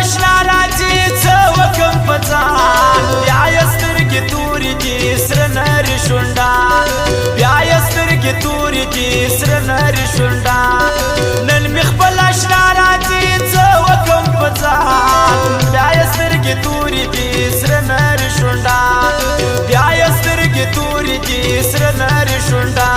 اشنا راځي څه وکم په ځان بیا یې سترګې تورې دي سره نري شونډه بیا یې سترګې تورې دي سره نري شونډه نن مې خپل اشنا راځي څه وکم په ځان بیا یې سترګې تورې دي سره نري شونډه بیا یې سترګې تورې دي سره نري شونډه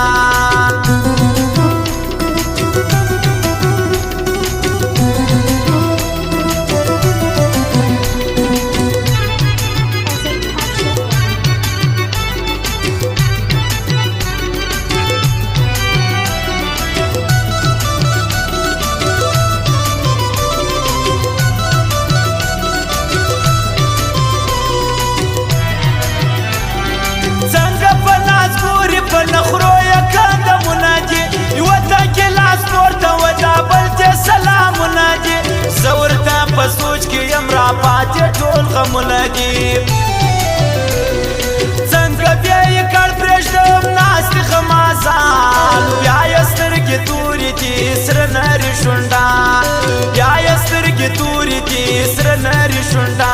سوچ کې یم را پاتې ټول غمونه دي څنګه بیا یې کړ پرېږدم ناستې خمازان بیا یې سترګې تورې دي سره نري شونډه بیا یې سترګې تورې دي سره نري شونډه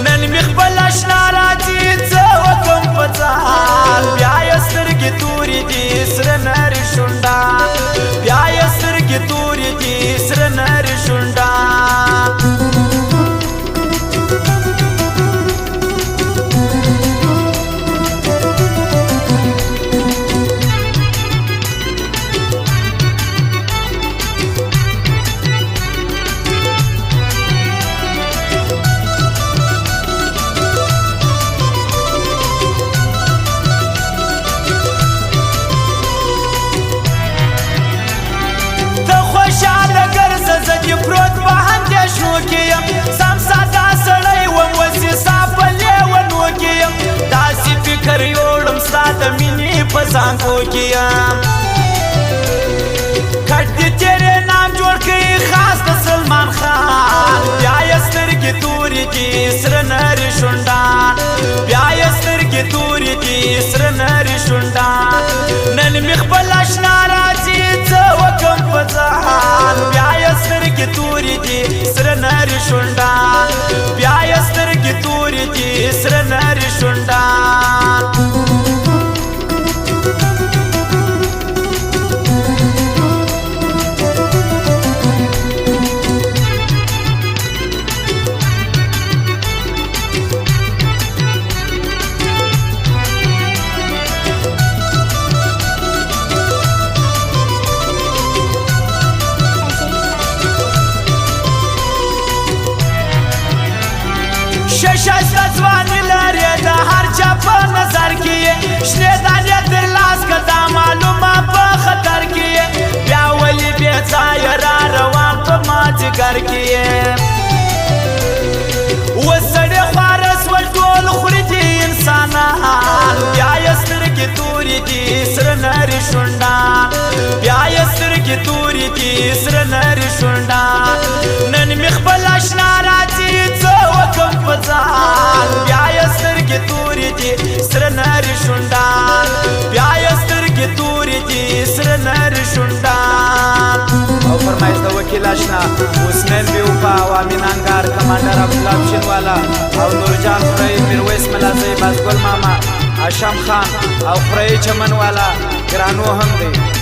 نن مې خپل اشنا راځي څه وکم په ځان بیا یې سترګې تورې دي سره نري شونډه بیا یې سترګې تورې دي سره نري شونډه سم ساده سړی وم وسې ستا په لیونو کې یم داسې فکر یوړم ستا د مینې په زانګو کې یم کټ دې تیرې نام جوړ کړي خاص د سلمان خان بیا یې سترګې تورې دي سره نري شونډه بیا یې سترګې تورې دي سره نري شونډه نن مې خپل اشنا راځي څه وکم په ځان بیا یې سترګې تورې دي سره نري شونډه بیا یې سترګې تورې دي سره نري شونډه شایسته ځواني لرې د هر چا په نظر کې یې شنې دانې تر لاس که دا معلومه په خطر کې یې بیا ولې بې ځایه را روان په مازدیګر کې یې اوس سړې خواره سول ټول خوري دي انسانان بیا یې سترګې تورې دي سره نري شونډه بیا یې سترګې تورې دي سره نري شونډه نن مې خپل اشنا راځي څه وکم په ځان بیا یې سترګې تورې دي سره نري شونډه بیا یې سترګې تورې دي سره نري شونډه او فرمایش د وکیل اشنا حسنین بیوفا او امین انگار کمانډر عبدالله پشینوالا او نورجان خورئی میرویس ملازی بازګل ماما هاشم خان او خورئی چمنوالا ګرانو هم دی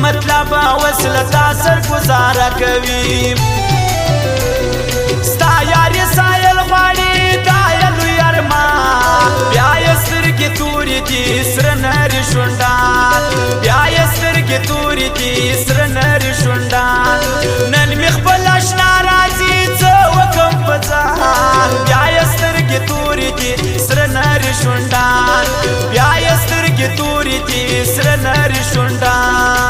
مطلب وصله تا سر گزاره کوي ستا یاري سایل غواړي دا یې لوی ارمان بیا یې سترګې تورې دي سره نري شونډه بیا یې سترګې تورې دي سره نري شونډه نن مې خپل اشنا راځي څه وکم په ځان بیا یې سترګې تورې دي سره نري شونډه بیا یې سترګې تورې دي سره نري شونډه